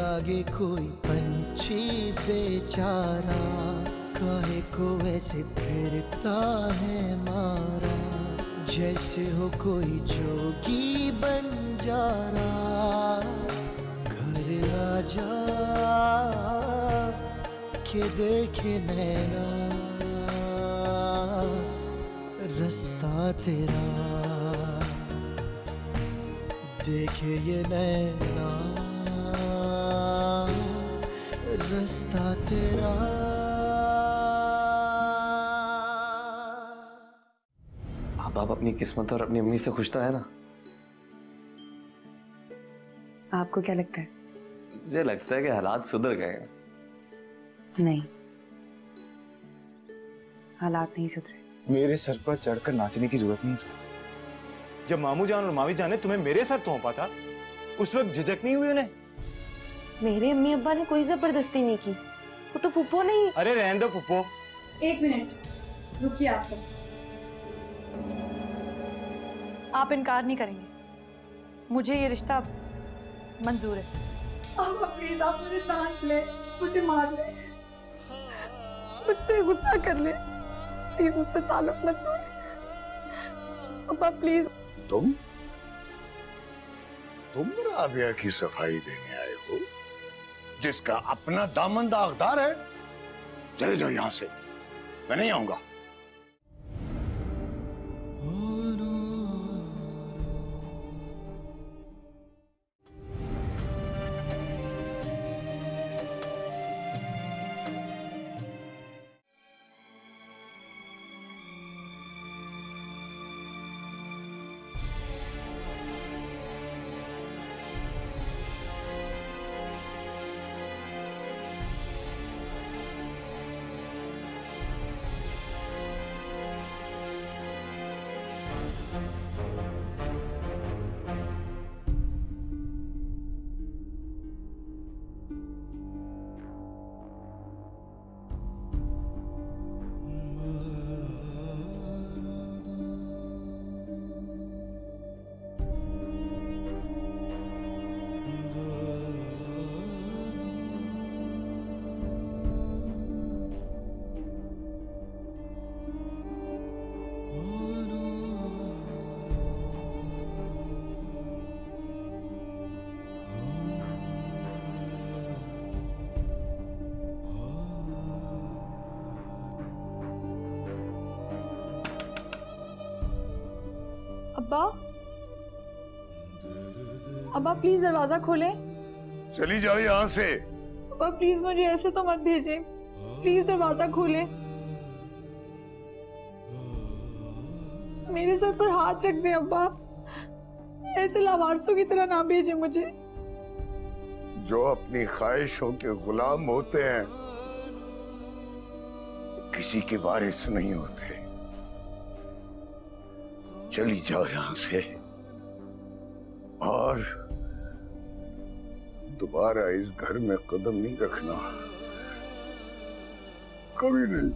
लागे कोई पंछी बेचारा, काहे को ऐसे फिरता है मारा, जैसे हो कोई जोगी बंजारा। घर आ जा के देखे नैना रास्ता तेरा, देखे ये नैना रास्ता तेरा। आप अपनी किस्मत और अपनी अम्मी से खुश तो है ना? आपको क्या लगता है? मुझे लगता है कि हालात सुधर गए हैं। नहीं, हालात नहीं सुधरे। मेरे सर पर चढ़कर नाचने की जरूरत नहीं है। जब मामू जान और मामी जान ने तुम्हें मेरे सर थोपा था, उस वक्त झिझक नहीं हुई उन्हें? मेरे अम्मी अब्बा ने कोई जबरदस्ती नहीं की, वो तो पुप्पो नहीं। अरे रहने दो पुप्पो। एक मिनट रुकिए, आप इनकार नहीं करेंगे, मुझे ये रिश्ता मंजूर है। प्लीज आप मुझे डांट ले, मुझे मार ले, मुझसे गुस्सा कर ले, प्लीज मुझसे ताल्लुक मत तोड़े। अब्बा प्लीज। तुम राबिया की सफाई देने आए हो, जिसका अपना दामन दागदार है? चले जाओ यहां से, मैं नहीं आऊंगा। अब्बा, अब्बा प्लीज दरवाजा खोलें। चली जाओ यहां से। अब्बा प्लीज मुझे ऐसे तो मत भेजें, प्लीज दरवाजा खोलें। मेरे सर पर हाथ रख दें अब्बा, ऐसे लावारसों की तरह ना भेजें मुझे। जो अपनी ख्वाहिशों के गुलाम होते हैं, किसी के वारिस नहीं होते। चली जाओ यहां से और दोबारा इस घर में कदम नहीं रखना, कभी नहीं।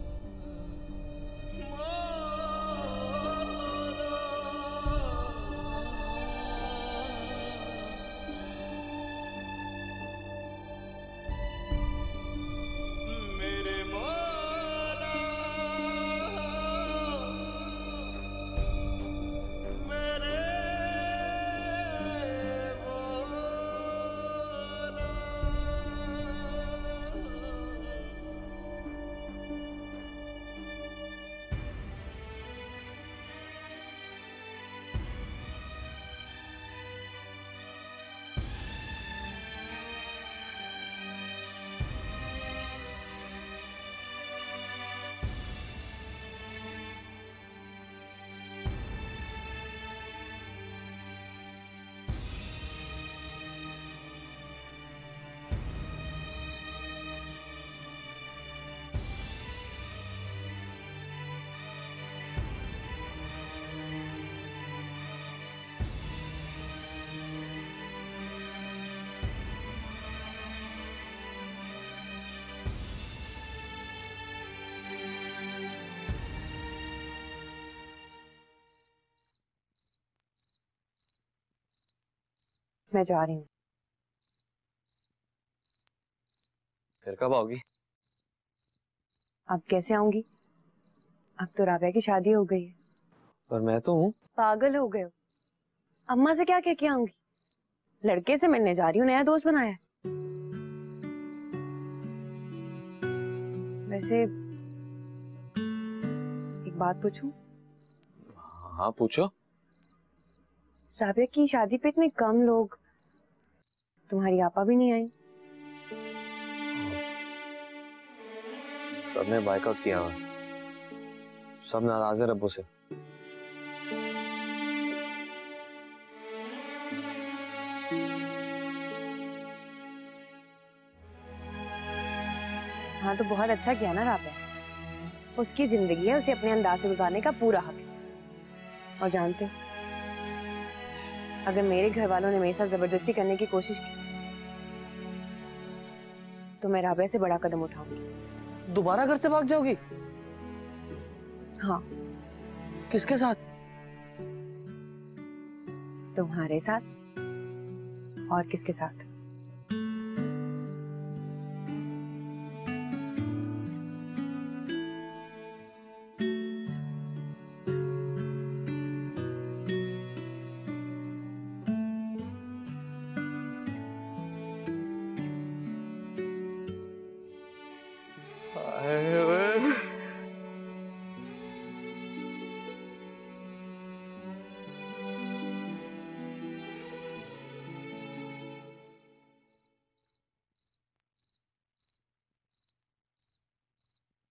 मैं जा रही हूँ। फिर कब आओगी? अब कैसे आऊंगी? अब तो राबिया की शादी हो गई है। और मैं तो हूँ। पागल हो गए हो? अम्मा से क्या कह के आऊंगी? लड़के से मिलने जा रही हूँ, नया दोस्त बनाया है। वैसे एक बात पूछूं? हाँ पूछो। राबिया की शादी पे इतने कम लोग, तुम्हारी आपा भी नहीं आई। सबने बाइकआउट किया हुआ, सब नाराज है रब्बू से। हाँ तो बहुत अच्छा किया ना राबिया, उसकी जिंदगी है, उसे अपने अंदाज से गुजारने का पूरा हक है। और जानते हो, अगर मेरे घर वालों ने मेरे साथ जबरदस्ती करने की कोशिश की तो मैं राबिया से बड़ा कदम उठाऊंगी। दोबारा घर से भाग जाओगी? हाँ। किसके साथ? तुम्हारे साथ। और किसके साथ?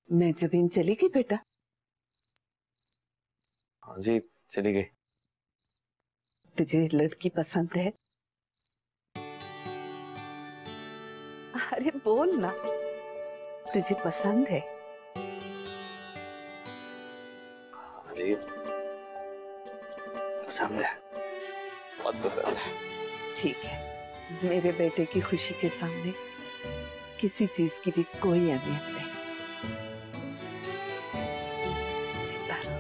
मैं जमीन चली गई बेटा? हाँ जी चली गई। तुझे लड़की पसंद है? अरे बोल ना, तुझे पसंद है? हाँ जी पसंद है, बहुत पसंद है। ठीक है, मेरे बेटे की खुशी के सामने किसी चीज की भी कोई अहमियत नहीं। जीता रहो।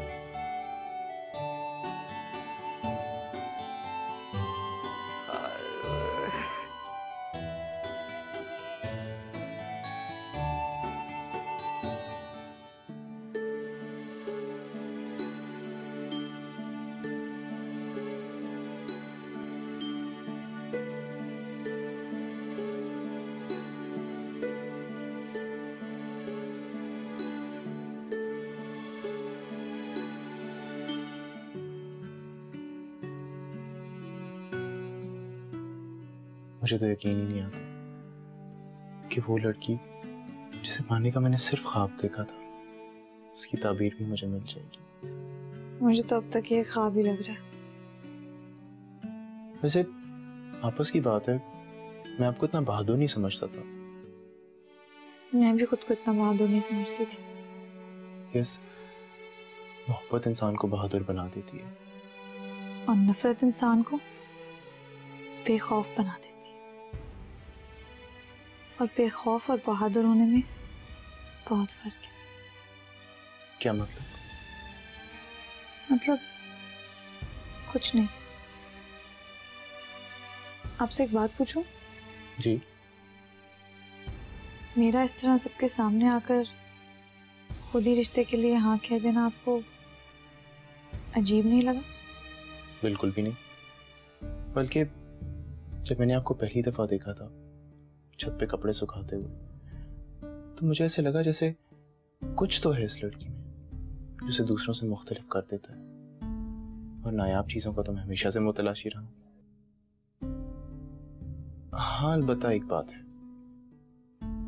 मुझे तो यकीन ही नहीं आता कि वो लड़की जिसे पाने का मैंने सिर्फ ख्वाब देखा था, उसकी ताबीर भी मुझे मिल जाएगी। मुझे तो अब तक ये ख्वाब ही लग रहा है। वैसे आपस की बात है, मैं आपको इतना बहादुर नहीं समझता था। मैं भी खुद को इतना बहादुर नहीं समझती थी। यस, मोहब्बत इंसान को बहादुर बना देती है और नफरत इंसान को बेखौफ बना देती है। और बेखौफ और बहादुर होने में बहुत फर्क है। क्या मतलब? मतलब कुछ नहीं। आपसे एक बात पूछूं? जी। मेरा इस तरह सबके सामने आकर खुद ही रिश्ते के लिए हाँ कह देना आपको अजीब नहीं लगा? बिल्कुल भी नहीं, बल्कि जब मैंने आपको पहली दफा देखा था छत पे कपड़े सुखाते हुए, तो मुझे ऐसे लगा जैसे कुछ तो है इस लड़की में जिसे दूसरों से मुख्तलिफ कर देता है। और नायाब चीजों का तो मैं हमेशा से मुतलाशी रहा हूं। हाँ अलबत्ता एक बात है,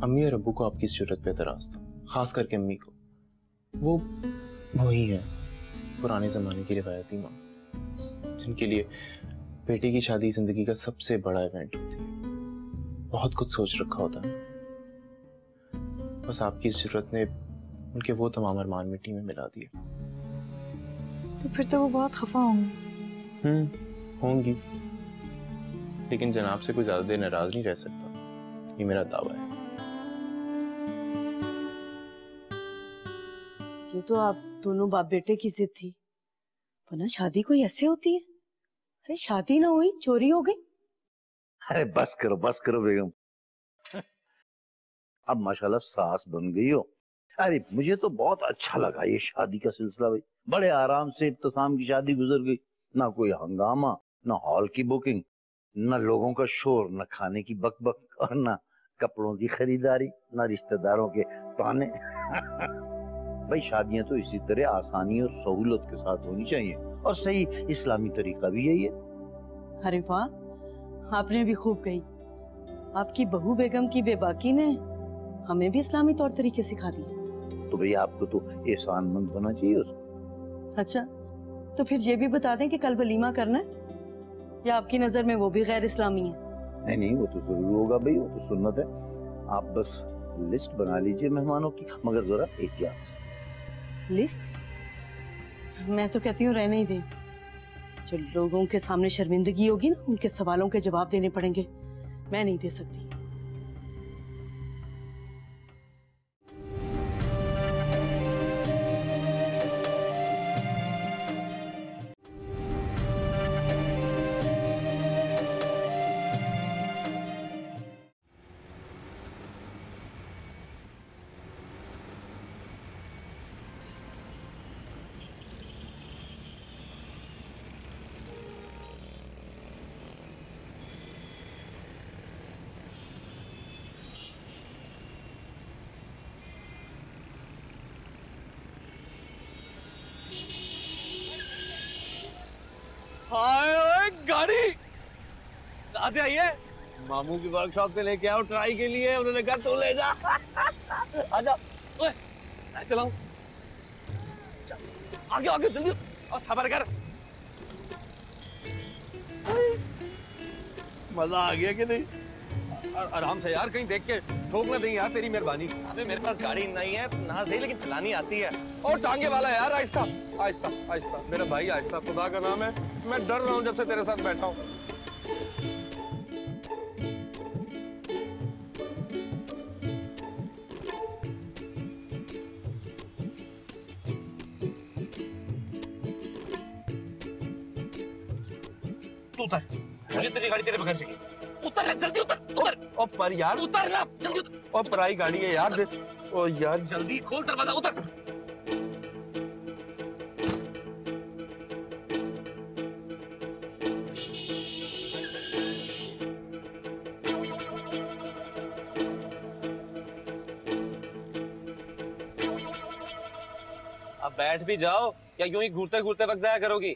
अम्मी और अब्बू को आपकी जरूरत पे एतराज था, खास करके अम्मी को। वो वही है पुराने जमाने की रिवायती माँ, जिनके लिए बेटी की शादी जिंदगी का सबसे बड़ा इवेंट होती है। बहुत कुछ सोच रखा होता है, बस आपकी जरूरत ने उनके वो तमाम अरमान मिट्टी में मिला दिए। तो फिर तो वो बहुत खफा होंगे। होंगी, लेकिन जनाब से कोई ज्यादा देर नाराज नहीं रह सकता, ये मेरा दावा है। ये तो आप दोनों बाप बेटे की जिद थी, वरना शादी कोई ऐसे होती है? अरे शादी ना हुई, चोरी हो गई। अरे बस करो बेगम। अब माशाल्लाह सास बन गई हो। अरे मुझे तो बहुत अच्छा लगा ये शादी का सिलसिला भाई, बड़े आराम से इब्तिसाम की शादी गुजर गई, ना कोई हंगामा, ना हॉल की बुकिंग, ना लोगों का शोर, ना खाने की बकबक और ना कपड़ों की खरीदारी, ना रिश्तेदारों के ताने। भाई शादियां तो इसी तरह आसानी और सहूलत के साथ होनी चाहिए और सही इस्लामी तरीका भी यही है। अरे वाह, आपने भी खूब कही। आपकी बहू बेगम की बेबाकी ने हमें भी इस्लामी तौर तरीके सिखा दिए। तो भाई आपको तो एहसानमंद होना चाहिए उसको। अच्छा, तो फिर ये भी बता दें कि कल वलीमा करना है या आपकी नजर में वो भी गैर इस्लामी है? नहीं नहीं, वो तो जरूर होगा भाई, वो तो सुन्नत है। आप बस लिस्ट बना लीजिए मेहमानों की, मगर जरा एहतियात से। लिस्ट? मैं तो कहती हूँ रहने ही दें। जो लोगों के सामने शर्मिंदगी होगी ना, उनके सवालों के जवाब देने पड़ेंगे। मैं नहीं दे सकती। हाय गाड़ी कहाँ से आई है? मामू की वर्कशॉप से लेके आओ ट्राई के लिए, उन्होंने कहा तू ले जा। आजा। ओए, मैं चलाऊं? आगे आगे जल्दी और सबर कर। मजा आ गया कि नहीं? आराम से यार, कहीं देख के ठोक ना दें यार, तेरी मेहरबानी। अबे मेरे पास गाड़ी नहीं है ना सही, लेकिन चलानी आती है। और टांगे वाला यार, आहिस्ता आहिस्ता आहिस्ता मेरा भाई, आहिस्ता, खुदा का नाम है। मैं डर रहा हूँ जब से तेरे साथ बैठा हूँ। तू उतर, मुझे तेरी गाड़ी तेरे बगैर चाहिए। उतर ले, जल्दी उतर उतर। और पर यार उतर ना, जल्दी उतर। और पराई गाड़ी है यार। ओ यार जल्दी खोल दरवाजा, उतर। अब बैठ भी जाओ या यूं ही घूरते घूरते वक्त जाया करोगी?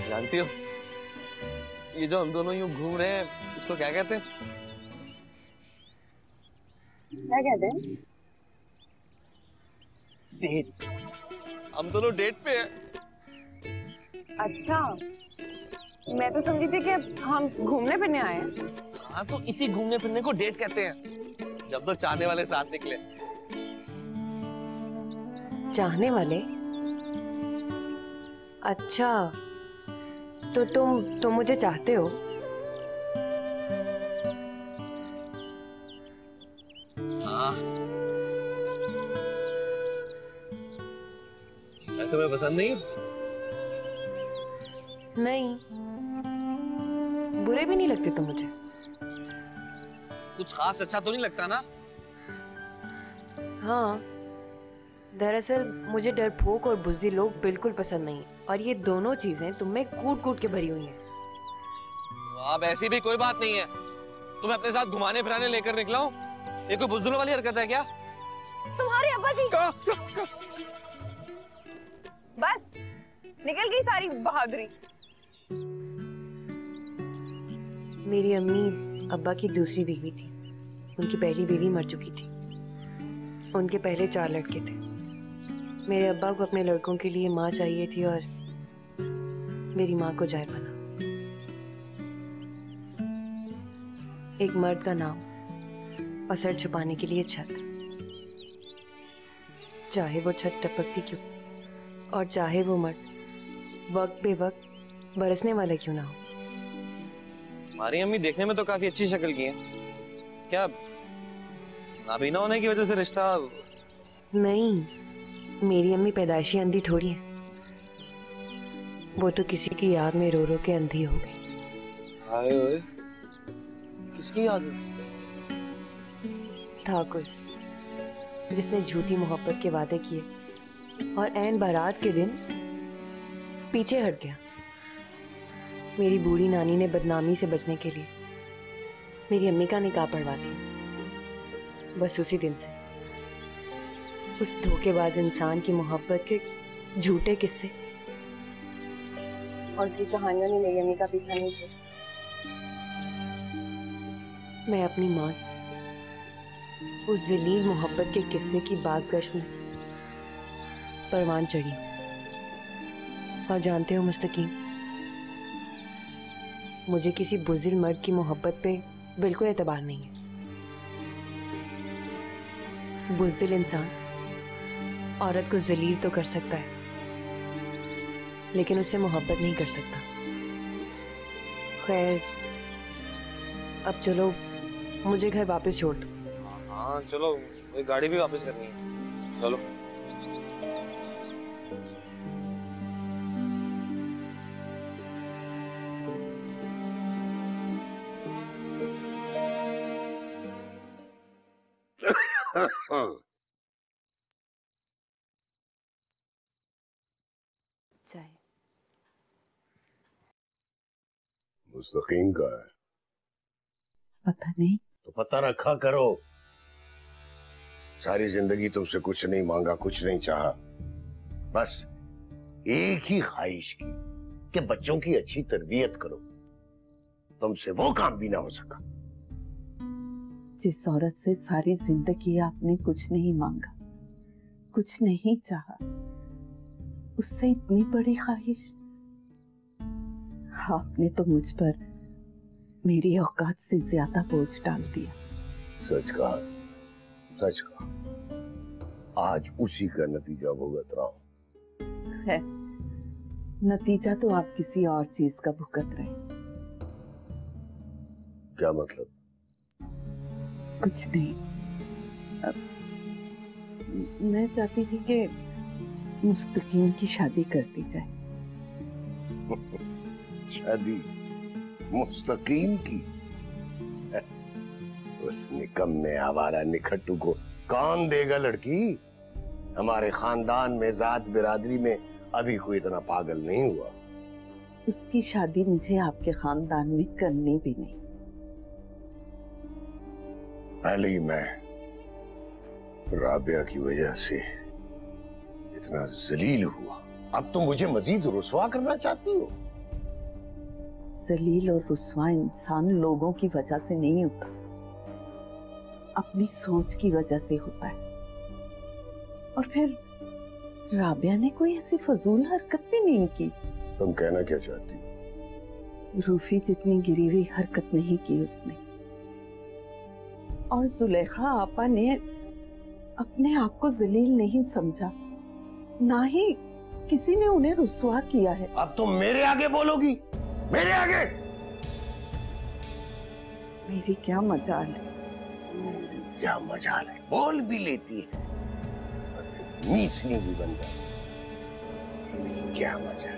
जानती हो ये जो हम दोनों यूं घूम रहे हैं, इसको क्या कहते हैं? क्या कहते हैं? डेट। हम दोनों डेट पे हैं। अच्छा, मैं तो समझी थी कि हम घूमने फिरने आए हैं। हाँ तो इसी घूमने फिरने को डेट कहते हैं, जब दो चाहने वाले साथ निकले। चाहने वाले? अच्छा, तो तुम मुझे चाहते हो? हाँ। मैं तुम्हें पसंद नहीं हूँ? नहीं, बुरे भी नहीं लगते तुम मुझे। कुछ खास अच्छा तो नहीं लगता ना? हाँ, दरअसल मुझे डरपोक और बुज़दिल लोग बिल्कुल पसंद नहीं, और ये दोनों चीजें तुम में कूट कूट के भरी हुई हैं। अब ऐसी भी कोई बात नहीं है, तुम्हें अपने साथ घुमाने फिराने लेकर निकला हूँ। ये कोई बुज़दिलों वाली हरकत है क्या? तुम्हारे अब्बा जी। बस निकल गई सारी बहादुरी। मेरी अम्मी अब्बा की दूसरी बीवी थी। उनकी पहली बीवी मर चुकी थी। उनके पहले 4 लड़के थे। मेरे अब्बा को अपने लड़कों के लिए माँ चाहिए थी और मेरी माँ को जाए बना। एक मर्द का नाम और सर छुपाने के लिए छत। चाहे वो छत टपकती क्यों और चाहे वो मर्द वक्त बेवक्त बरसने वाला क्यों ना हो। हमारी अम्मी देखने में तो काफी अच्छी शक्ल की है, क्या नाबीना होने की वजह से रिश्ता? नहीं, मेरी अम्मी पैदाइशी अंधी थोड़ी है, वो तो किसी की याद में रो रो के अंधी हो गई। हाय ओए, किसकी याद में? था कोई जिसने झूठी मोहब्बत के वादे किए और ऐन बारात के दिन पीछे हट गया। मेरी बूढ़ी नानी ने बदनामी से बचने के लिए मेरी अम्मी का निकाह पढ़वा दिया। बस उसी दिन से उस धोखेबाज इंसान की मोहब्बत के झूठे किस्से और उसकी कहानियों ने मेरी अम्मी का पीछा नहीं छोड़ा। मैं अपनी माँ उस जलील मोहब्बत के किस्से की बाज़गश्त में परवान चढ़ी। और जानते हो मुस्तकीम, मुझे किसी बुज़िल मर्द की मोहब्बत पे बिल्कुल एतबार नहीं है। बुज़दिल इंसान औरत को जलील तो कर सकता है, लेकिन उससे मोहब्बत नहीं कर सकता। खैर, अब चलो मुझे घर वापस छोड़ दो। हाँ चलो, गाड़ी भी वापस करनी है, चलो। चाय मुस्तकीम का है? पता नहीं। तो पता रखा करो। सारी जिंदगी तुमसे कुछ नहीं मांगा, कुछ नहीं चाहा, बस एक ही ख्वाहिश की कि बच्चों की अच्छी तरबियत करो। तुमसे वो काम भी ना हो सका। जिस औरत से सारी जिंदगी आपने कुछ नहीं मांगा, कुछ नहीं चाहा, उससे इतनी बड़ी ख्वाहिश। आपने तो मुझ पर मेरी औकात से ज्यादा बोझ डाल दिया। सच कहा, सच कहा। आज उसी का नतीजा भुगत रहा हूं। खैर, नतीजा तो आप किसी और चीज का भुगत रहे। क्या मतलब? कुछ नहीं। अब मैं चाहती थी कि मुस्तकीम की शादी कर दी जाए। शादी मुस्तकीम की? उस निकम्मे आवारा निखट्टू को कौन देगा लड़की? हमारे खानदान में, जात बिरादरी में अभी कोई इतना पागल नहीं हुआ। उसकी शादी मुझे आपके खानदान में करनी भी नहीं। पहले ही मैं राबिया की वजह से इतना जलील हुआ, अब तुम मुझे मजीद रुसवा करना चाहती हो? जलील और रुसवा इंसान लोगों की वजह से नहीं होता, अपनी सोच की वजह से होता है। और फिर राबिया ने कोई ऐसी फजूल हरकत भी नहीं की। तुम कहना क्या चाहती हो? रूफी जितनी गिरी हुई हरकत नहीं की उसने। और जुलेखा आपा ने अपने आप को जलील नहीं समझा, ना ही किसी ने उन्हें रुसवा किया है। अब तुम मेरे आगे बोलोगी? मेरे आगे? मेरी क्या मजाल है। क्या मजाल है, बोल भी लेती है, मीसनी भी बन जाती। क्या मजाल।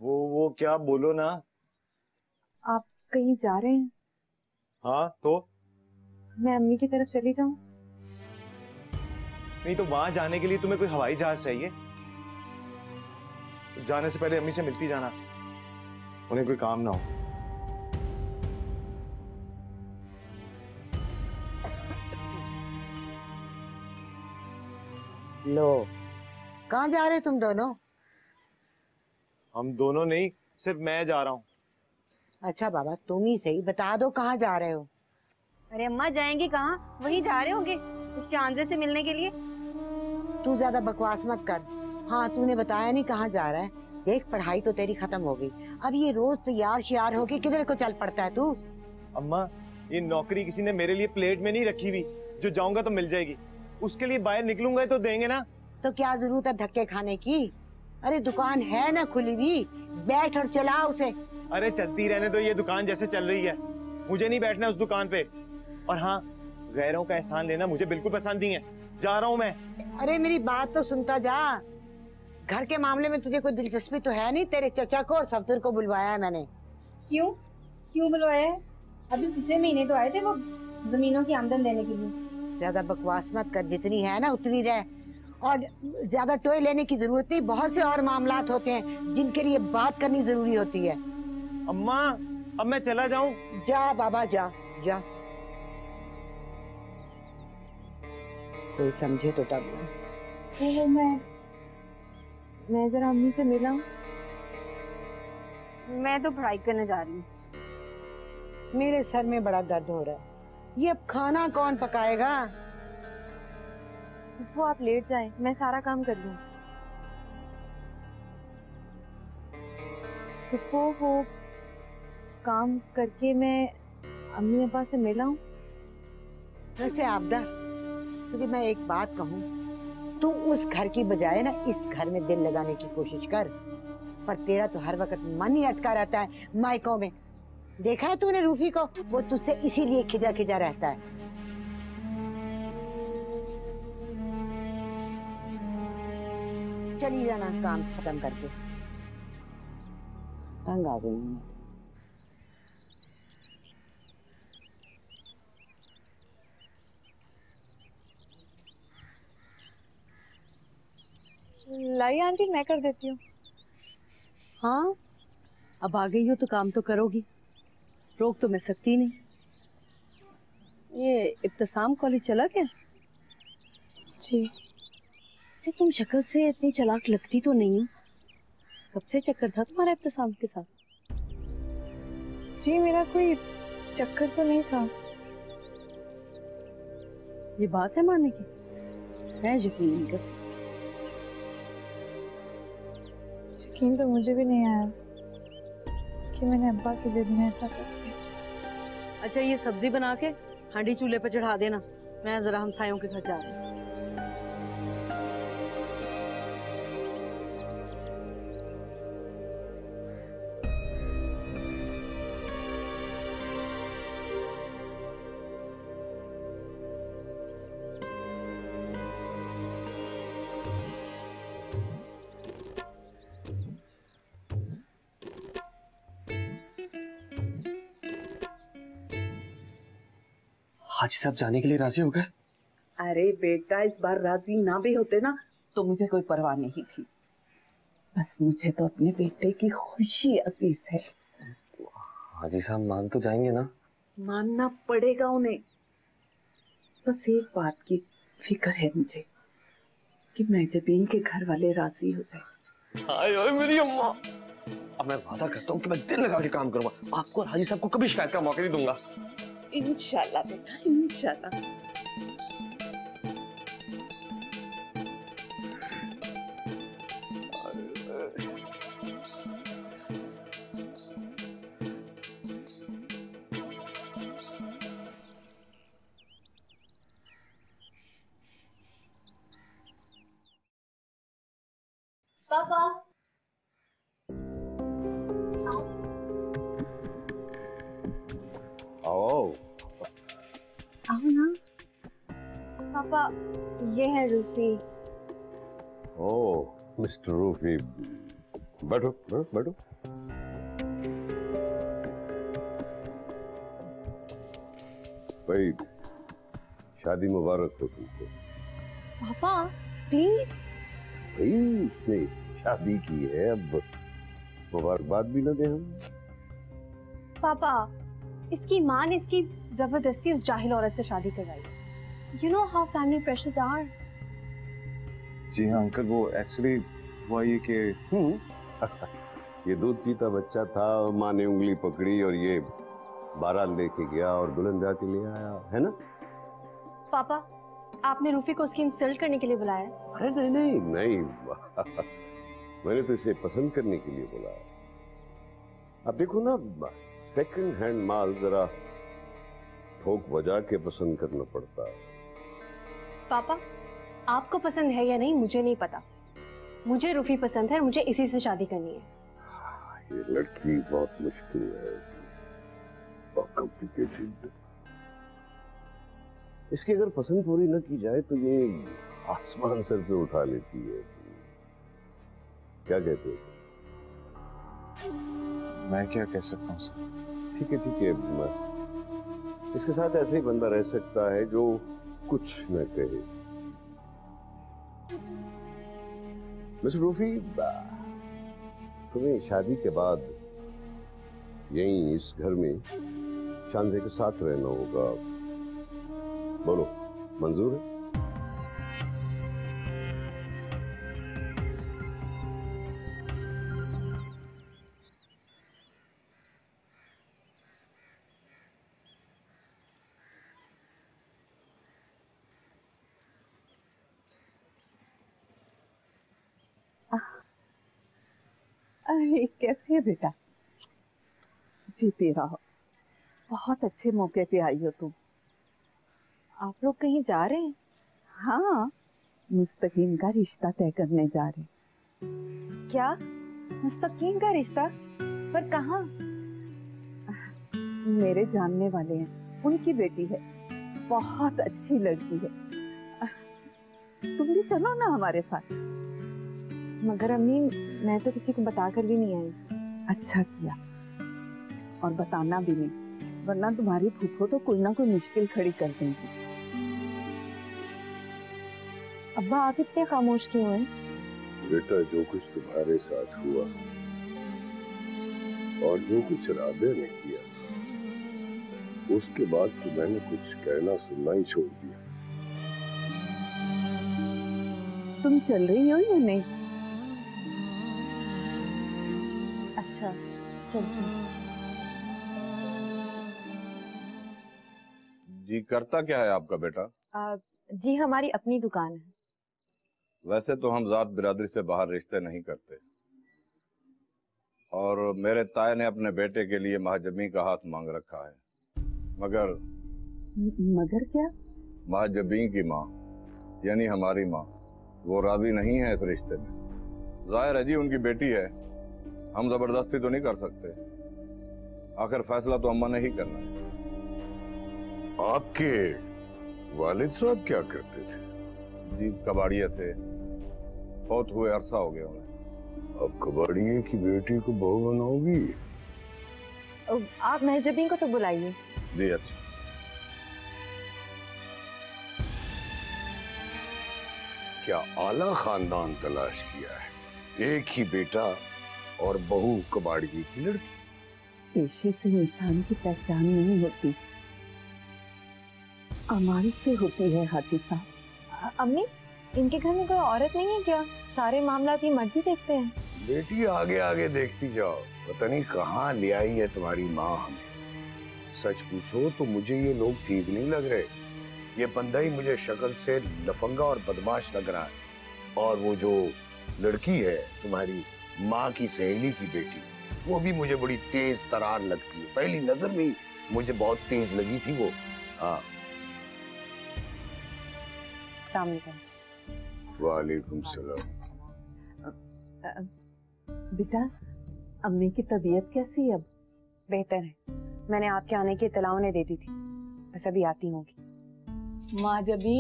वो क्या, बोलो ना। आप कहीं जा रहे हैं? हाँ तो मैं अम्मी की तरफ चली जाऊं? नहीं तो वहां जाने के लिए तुम्हें कोई हवाई जहाज चाहिए? जाने से पहले अम्मी से मिलती जाना, उन्हें कोई काम ना हो। लो, कहाँ जा रहे तुम दोनों? हम दोनों नहीं, सिर्फ मैं जा रहा हूँ। अच्छा बाबा, तुम ही सही बता दो कहाँ जा रहे हो? अरे अम्मा जाएंगी कहाँ, वहीं जा रहे होंगे उस चांदे से मिलने के लिए। तू ज्यादा बकवास मत कर। हाँ, तूने बताया नहीं कहाँ जा रहा है। देख, पढ़ाई तो तेरी खत्म हो गई, अब ये रोज तैयार श्यार होके किधर को चल पड़ता है तू? अम्मा, ये नौकरी किसी ने मेरे लिए प्लेट में नहीं रखी हुई, जो जाऊंगा तो मिल जाएगी। उसके लिए बाहर निकलूंगा तो देंगे ना। तो क्या जरूरत है धक्के खाने की? अरे दुकान है ना खुली हुई, बैठ और चला उसे। अरे चलती रहने दो, ये दुकान जैसे चल रही है। मुझे नहीं बैठना उस दुकान पे। और हाँ, गैरों का एहसान लेना मुझे बिल्कुल पसंद नहीं है। जा रहा हूँ मैं। अरे मेरी बात तो सुनता जा। घर के मामले में तुझे कोई दिलचस्पी तो है नहीं? तेरे चचा को और सफदर को बुलवाया है मैंने। क्यों क्यों बुलवाया है? अभी पिछले महीने तो आए थे वो जमीनों की आमदन देने के लिए। ज्यादा बकवास मत कर, जितनी है ना उतनी रह, और ज्यादा टोए लेने की जरूरत नहीं। बहुत से और मामलात होते हैं जिनके लिए बात करनी जरूरी होती है। अम्मा, अब मैं चला जाऊं? जा बाबा, जा जा। कोई समझे तो तब ना। मैं जरा अम्मी से मिला हूँ। मैं तो पढ़ाई करने जा रही हूँ। मेरे सर में बड़ा दर्द हो रहा है। ये अब खाना कौन पकाएगा? वो आप लेट जाएं, मैं सारा काम कर लूँ। वो काम करके मैं अम्मी अब्बा से मिला हूँ। वैसे आपदा, तुझे मैं एक बात कहूँ, तू उस घर की बजाय ना इस घर में दिल लगाने की कोशिश कर। पर तेरा तो हर वक्त मन ही अटका रहता है मायकों में। देखा है तूने रूफी को? वो तुझसे इसीलिए खिजा खिजा रहता है। चली जाना काम खत्म करके। तंग आ गई हूँ। लाई आंटी, मैं कर देती हूँ। हाँ, अब आ गई हो तो काम तो करोगी, रोक तो मैं सकती नहीं। ये इब्तिसाम कॉलेज चला गया? जी। से तुम शक्ल से इतनी चालाक लगती तो नहीं हो। कब से चक्कर था तुम्हारा इब्तिसाम के साथ? जी, मेरा कोई चक्कर तो नहीं था। ये बात है मानने की? मैं यकीन नहीं करती। यकीन तो मुझे भी नहीं आया कि मैंने अब्बा की जिद में ऐसा कर दिया। अच्छा, ये सब्जी बना के हांडी चूल्हे पर चढ़ा देना, मैं जरा हमसायों के घर जा रही हूँ। हाजी साहब जाने के लिए राजी हो गए? अरे बेटा, इस बार राजी ना भी होते ना तो मुझे कोई परवाह नहीं थी। बस मुझे तो अपने बेटे की खुशी अजीज है। हाजी साहब मान तो जाएंगे ना? मानना पड़ेगा उन्हें। बस एक बात की फिक्र है मुझे कि मेजबीन के घर वाले राजी हो जाए। हाय मेरी अम्मा। अब मैं वादा करता हूँ कि मैं दिल लगा के काम करूंगा। आपको और हाजी साहब को कभी शिकायत का मौका नहीं दूंगा। इंशाल्लाह बेटा, इंशाल्लाह। पापा, आओ आओ ना। पापा, ये है रूफी। ओह मिस्टर रूफी, बैठो बैठो बैठो। भाई, शादी मुबारक हो तुमको। पापा प्लीज। भाई, इसने शादी की है, अब मुबारकबाद भी ना दे हम? पापा, इसकी माँ ने इसकी जबरदस्ती उस जाहिल औरत से शादी करवाई। You know how family pressures are. जी हाँ अंकल, वो एक्चुअली हुआ ये कि ये दूध पीता बच्चा था, माँ ने उंगली पकड़ी और ये बारात लेके गया और दुल्हन जाके ले आया, है ना? पापा, आपने रूफी को उसकी इंसल्ट करने के लिए बुलाया? अरे नहीं नहीं नहीं मैंने तो इसे पसंद करने के लिए बोला। अब देखो ना, सेकंड हैंड माल जरा ठोक बजा के पसंद करना पड़ता है। पापा, आपको पसंद है या नहीं मुझे नहीं पता, मुझे रूफी पसंद है और मुझे इसी से शादी करनी है। ये लड़की बहुत मुश्किल है, बहुत कॉम्प्लिकेटेड। इसकी अगर पसंद पूरी न की जाए तो ये आसमान सर पे उठा लेती है। क्या कहते हो? मैं क्या कह सकता हूँ सर? ठीक है, इसके साथ ऐसे ही बंदा रह सकता है जो कुछ न कहे। मिस रूफी, तुम्हें शादी के बाद यहीं इस घर में शांति के साथ रहना होगा। बोलो, मंजूर है? अरे कैसी है बेटा? जीती रहो, बहुत अच्छे मौके पे आई हो तुम। आप लोग कहीं जा रहे हैं? हाँ, मुस्तकीम का रिश्ता तय करने जा रहे हैं। क्या? मुस्तकीम का रिश्ता? पर कहाँ? मेरे जानने वाले हैं, उनकी बेटी है, बहुत अच्छी लड़की है। तुम भी चलो ना हमारे साथ। मगर अम्मी, मैं तो किसी को बताकर भी नहीं आई। अच्छा किया, और बताना भी नहीं, वरना तुम्हारी फूफो तो कोई ना कोई मुश्किल खड़ी कर देंगी। अब्बा, आप इतने खामोश क्यों हैं? बेटा, जो कुछ तुम्हारे साथ हुआ और जो कुछ राबे ने किया, उसके बाद तो मैंने कुछ कहना सुनना ही छोड़ दिया। तुम चल रही हो या नहीं? अच्छा, चलते हैं। जी, करता क्या है आपका बेटा? जी, हमारी अपनी दुकान है। वैसे तो हम जात बिरादरी से बाहर रिश्ते नहीं करते, और मेरे ताए ने अपने बेटे के लिए महाजबी का हाथ मांग रखा है, मगर क्या? महाजबी की माँ यानी हमारी माँ, वो राजी नहीं है इस रिश्ते में। जाहिर है जी, उनकी बेटी है, हम जबरदस्ती तो नहीं कर सकते, आखिर फैसला तो अम्मा ने ही करना है। आपके वालिद साहब क्या करते थे? जी, कबाड़िया थे, बहुत हुए अरसा हो गया उन्हें। अब कबाड़िए की बेटी को बहू बनाओगी? आप महजबीन को तो बुलाइए। जी अच्छा। क्या आला खानदान तलाश किया है? एक ही बेटा और बहू कबाड़िए की लड़की। पेशे से इंसान की पहचान नहीं होती, अमाल से होती है हाजी साहब। अम्मी, इनके घर में कोई औरत नहीं है क्या? सारे मामला ये मर्द ही देखते हैं। बेटी, आगे आगे देखती जाओ, पता नहीं कहाँ ले आई है तुम्हारी माँ हमें। सच पूछो तो मुझे ये लोग ठीक नहीं लग रहे। ये बंदा ही मुझे शक्ल से लफंगा और बदमाश लग रहा है। और वो जो लड़की है तुम्हारी माँ की सहेली की बेटी, वो भी मुझे बड़ी तेज तरार लगती है। पहली नजर में ही मुझे बहुत तेज लगी थी वो। हाँ। वालेकुम सलाम। बेटा, अम्मी की तबीयत कैसी है अब? बेहतर है, मैंने आपके आने की इत्तला उन्हें दे दी थी, बस अभी आती होंगी। माँ जबी,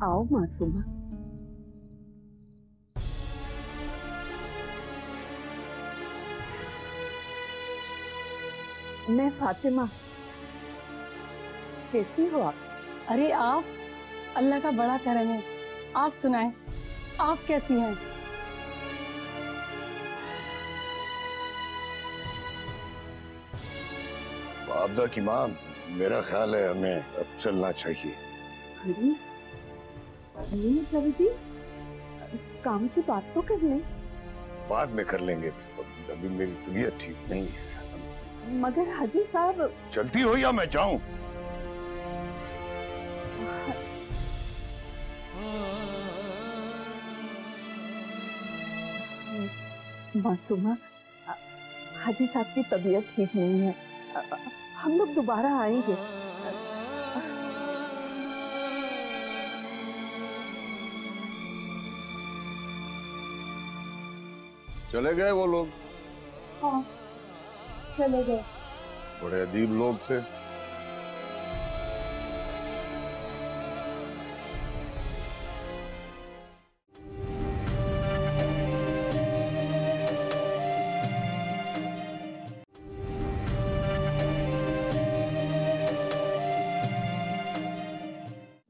आओ मासूमा। मैं फातिमा। कैसी हो आप? अरे आप, अल्लाह का बड़ा करम है। आप सुनाएं, आप कैसी हैं? आपदा की माँ, मेरा ख्याल है हमें अब चलना चाहिए। अरे नहीं प्रवृति, काम की बात तो कर लें। बाद में कर लेंगे, अभी मेरी तबीयत ठीक नहीं है। मगर हाजी साहब। चलती हो या मैं जाऊं? मासूमा, हाजी साहब की तबीयत ठीक नहीं है, हम लोग दोबारा आएंगे। चले गए वो लोग? हाँ, चले गए। बड़े अजीब लोग थे।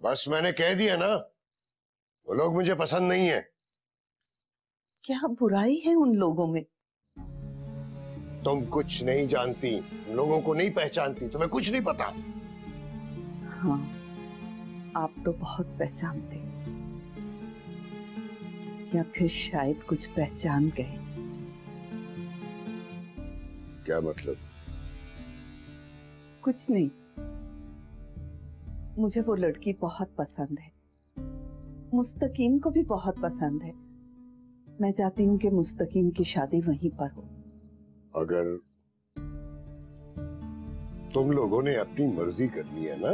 बस मैंने कह दिया ना, वो लोग मुझे पसंद नहीं है। क्या बुराई है उन लोगों में? तुम कुछ नहीं जानती, उन लोगों को नहीं पहचानती, तुम्हें कुछ नहीं पता। हाँ, आप तो बहुत पहचानते, या फिर शायद कुछ पहचान गए। क्या मतलब? कुछ नहीं, मुझे वो लड़की बहुत पसंद है, मुस्तकीम को भी बहुत पसंद है। मैं चाहती हूँ कि मुस्तकीम की शादी वहीं पर हो। अगर तुम लोगों ने अपनी मर्जी करनी है ना,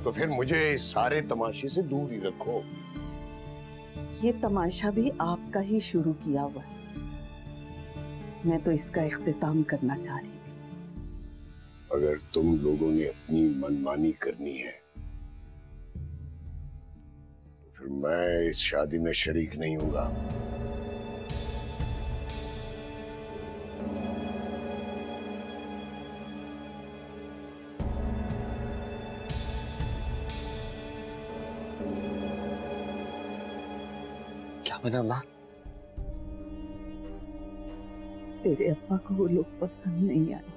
तो फिर मुझे इस सारे तमाशे से दूर ही रखो। ये तमाशा भी आपका ही शुरू किया हुआ है, मैं तो इसका इख्तिताम करना चाह रही थी। अगर तुम लोगों ने अपनी मनमानी करनी है, तो फिर मैं इस शादी में शरीक नहीं होगा। क्या बना माँ? तेरे अब्बा को वो लोग पसंद नहीं आए।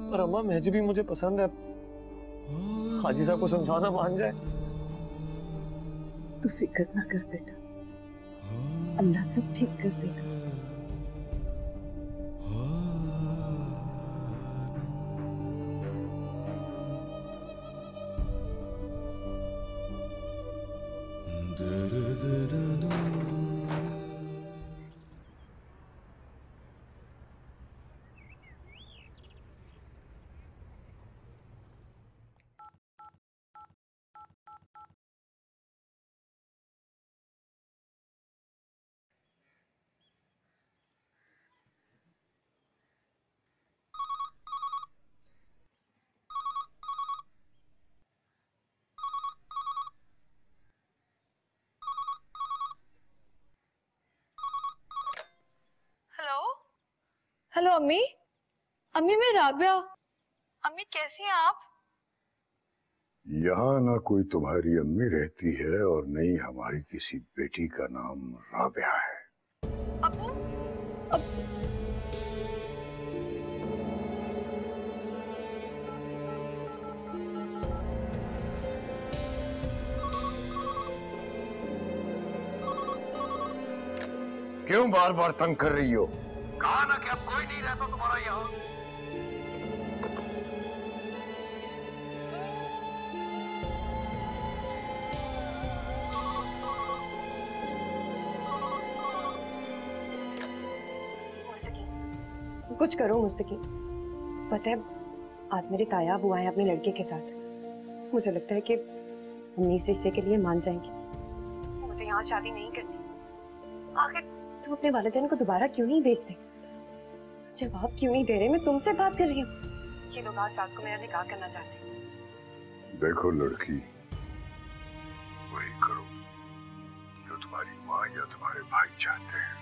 और अम्मा महजी भी मुझे पसंद है, हाजी साहब को समझाना मान जाए। तू फिक्र ना कर बेटा, अल्लाह सब ठीक कर देगा। हेलो हेलो अम्मी। अम्मी मैं राबिया। अम्मी कैसी हैं आप? यहाँ ना कोई तुम्हारी अम्मी रहती है और न ही हमारी किसी बेटी का नाम राबिया है। अब्बू क्यों बार बार तंग कर रही हो? कहा ना कि अब कोई नहीं रहता तुम्हारा यहाँ। मुस्तकीम, कुछ करो मुस्तकीम। पता है, आज मेरे ताया बुआ है अपने लड़के के साथ। मुझे लगता है कि अम्मी इस रिश्ते के लिए मान जाएंगी। मुझे यहाँ शादी नहीं करनी। आखिर तुम अपने वालिदैन को दोबारा क्यों नहीं भेजते? जवाब क्यों नहीं दे रहे? मैं तुमसे बात कर रही हूँ। ये लोग आज रात को मेरा निकाह करना चाहते हैं। देखो लड़की, वही करो जो तुम्हारी माँ या तुम्हारे भाई चाहते हैं।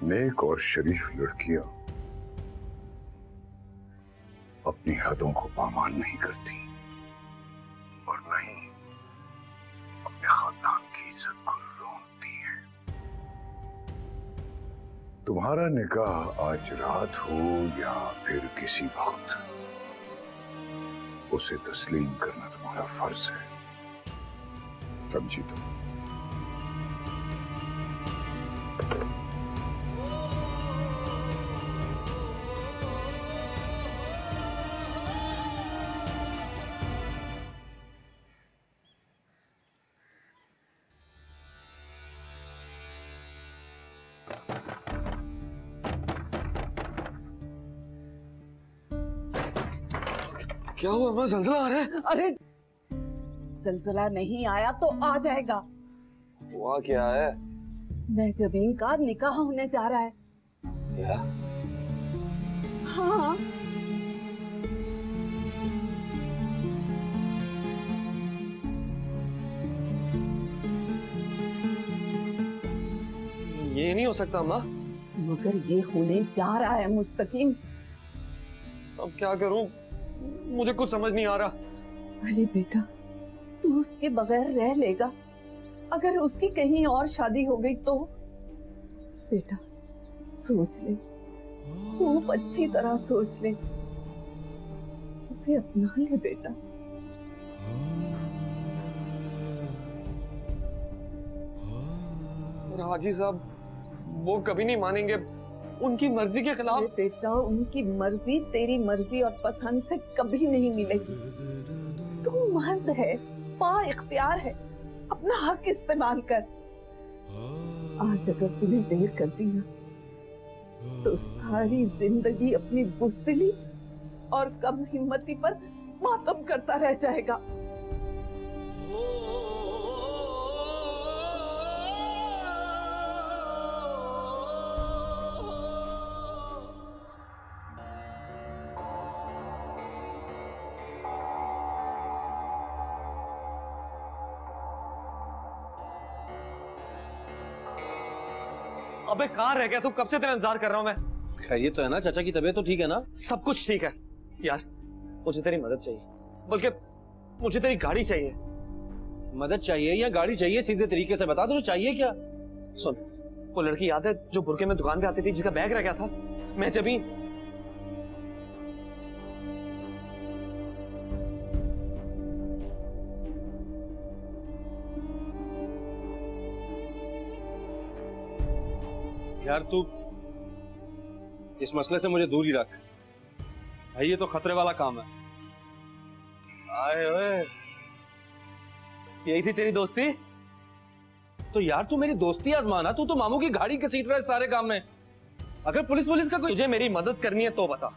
नेक और शरीफ लड़कियां अपनी हदों को पामाल नहीं करती और न ही अपने खानदान की इज्जत को रोंदती हैं। तुम्हारा निकाह आज रात हो या फिर किसी वक्त, उसे तस्लीम करना तुम्हारा फर्ज है, समझी तुम? क्या हुआ? मैं जल्जला आ रहा है। अरे जल्जला नहीं आया तो आ जाएगा। हुआ क्या है? महजबीन का निकाह होने जा रहा है। क्या? हाँ। ये नहीं हो सकता अम्मा। मगर ये होने जा रहा है मुस्तकीम। अब क्या करूं? मुझे कुछ समझ नहीं आ रहा। अरे बेटा, तू उसके बगैर रह लेगा? अगर उसकी कहीं और शादी हो गई तो? बेटा सोच ले, खूब अच्छी तरह सोच ले, उसे अपना ले बेटा। हाजी साहब वो कभी नहीं मानेंगे, उनकी मर्जी के खिलाफ। बेटा उनकी मर्जी तेरी मर्जी और पसंद से कभी नहीं मिलेगी। तू मर्द है, बा इख्तियार है, अपना हक इस्तेमाल कर। आज अगर तूने देर कर दी ना तो सारी जिंदगी अपनी बुज़दिली और कम हिम्मती पर मातम करता रह जाएगा। अबे कहाँ रह गया तू? कब से तेरा इंतजार कर रहा हूँ मैं। खैरियत तो है ना? चाचा की तबीयत तो ठीक है ना? सब कुछ ठीक है यार, मुझे तेरी मदद चाहिए, बल्कि मुझे तेरी गाड़ी चाहिए। मदद चाहिए या गाड़ी चाहिए? सीधे तरीके से बता दो चाहिए क्या। सुन, वो लड़की याद है जो बुरके में दुकान पे आती थी, जिसका बैग रह गया था? मैं जब ही यार तू इस मसले से मुझे दूर ही रख भाई, ये तो खतरे वाला काम है। आए ओए, यही थी तेरी दोस्ती? तो यार तू मेरी दोस्ती आजमाना, तू तो मामू की गाड़ी घसीट रहा है सारे काम में। अगर पुलिस का कोई... तुझे मेरी मदद करनी है तो बता,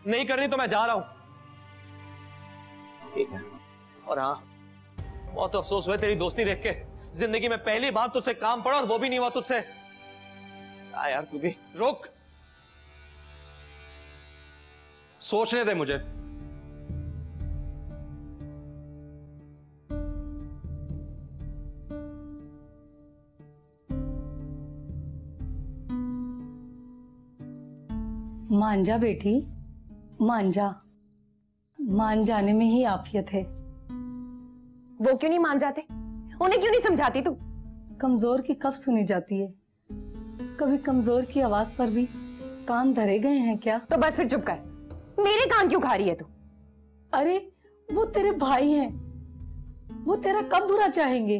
नहीं करनी तो मैं जा रहा हूं। ठीक है। और हाँ, बहुत अफसोस हुआ तेरी दोस्ती देख के। जिंदगी में पहली बार तुझसे काम पड़ा और वो भी नहीं हुआ तुझसे। यार तू भी रोक, सोचने दे मुझे। मान जा बेटी, मान जा। मान जाने में ही आफियत है। वो क्यों नहीं मान जाते? उन्हें क्यों नहीं समझाती तू? कमजोर की कब सुनी जाती है? कभी कमजोर की आवाज पर भी कान धरे गए हैं क्या? तो बस फिर चुप कर। मेरे कान क्यों खा रही है तू? अरे वो तेरे भाई हैं, वो तेरा कब बुरा चाहेंगे?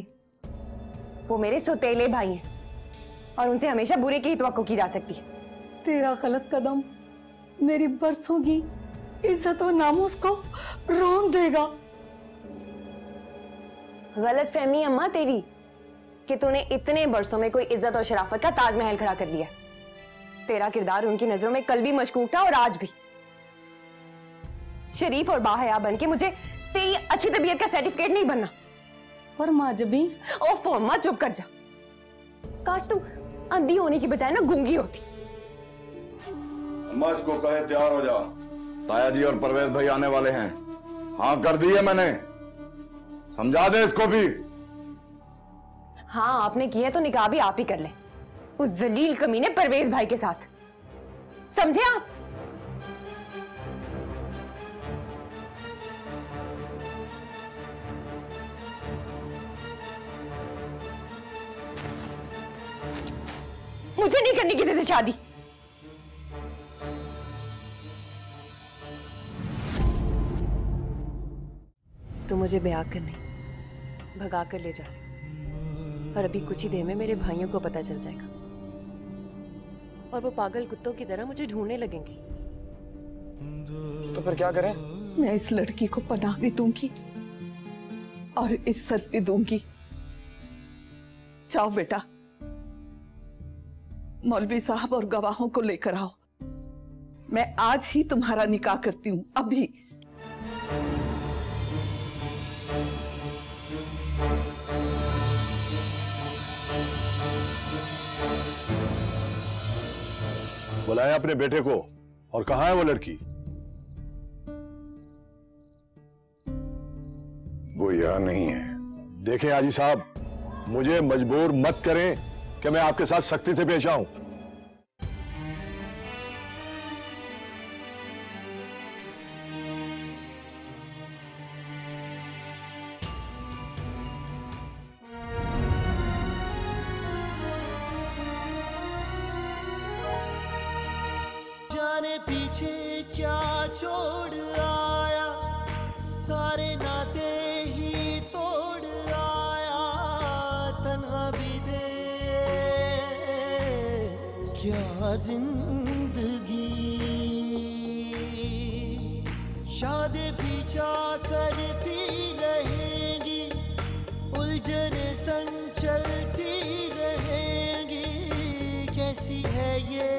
वो मेरे सौतेले भाई हैं और उनसे हमेशा बुरे की ही तवक्को की जा सकती है। तेरा गलत कदम मेरी बरसों की इज्जत और नामूस को रौंद देगा। गलत फहमी अम्मा तेरी कि तूने इतने बरसों में कोई इज्जत और शराफत का ताजमहल खड़ा कर दिया। तेरा किरदार उनकी नजरों में कल भी मशकूक था और आज भी। शरीफ और बाहया बन के मुझे तेरी अच्छी तबीयत का सर्टिफिकेट नहीं बनना। और माजबी, ओफो अम्मा चुप कर जा। काश तू अंधी होने की बजाय ना गूंगी होती। अम्मा इसको कहे तैयार हो जा, ताया जी और परवेज भाई आने वाले हैं। हाँ कर दी है मैंने, समझा दे इसको भी। हाँ आपने किया तो निकाह भी आप ही कर ले, उस जलील कमीने परवेज भाई के साथ। समझे आप? मुझे नहीं करनी किसी से शादी। तो मुझे ब्याह कर नहीं भगा कर ले जा रहे, पर अभी कुछ ही देर में मेरे भाइयों को पता चल जाएगा और वो पागल कुत्तों की तरह मुझे ढूंढने लगेंगे। तो फिर क्या करें? मैं इस लड़की को पनाह भी दूंगी और इज्जत भी दूंगी। जाओ बेटा, मौलवी साहब और गवाहों को लेकर आओ। मैं आज ही तुम्हारा निकाह करती हूं, अभी। बुलाया अपने बेटे को, और कहाँ है वो लड़की? वो यहाँ नहीं है। देखें हाजी साहब, मुझे मजबूर मत करें कि मैं आपके साथ सख्ती से पेश आऊं। जाने पीछे क्या छोड़ आया, सारे नाते ही तोड़ आया, तन्हा भी दे क्या जिंदगी। शादी पीछा करती रहेगी, उलझने संग चलती रहेगी, कैसी है ये